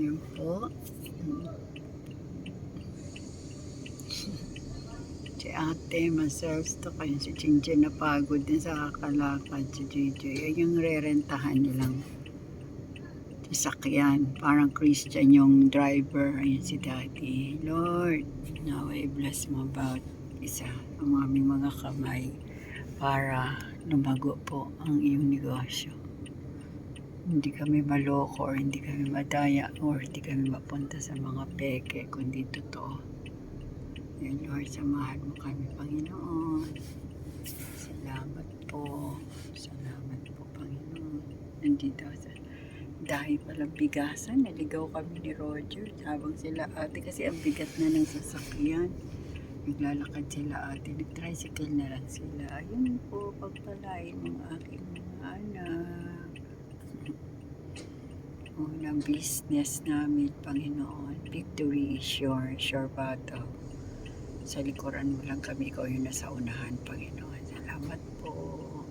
Yun po. Si ate, masarap kayo. Si Chinchen napagod din sa kakalakad. Si JJ, ay yung rerentahan nilang sasakyan. Parang Christian yung driver. Ayun si Daddy. Lord, now I bless mo about isa ang aming mga kamay para lumago po ang iyong negosyo. Hindi kami maloko or hindi kami madaya or hindi kami mapunta sa mga peke kundi totoo. Yan Lord, samahan mo kami Panginoon. Salamat po. Salamat po Panginoon. Nandito sa dahil palang bigasan, naligaw kami ni Roger habang sila ate kasi ang bigat na ng sasakyan. Naglalakad sila ate, nag-tricycle na lang sila. Ayun po, pagpalain ng aking mga anak. Unang business namin, Panginoon. Victory is sure, sure battle. Sa likuran mo lang kami, ikaw yung nasa unahan, Panginoon. Salamat po.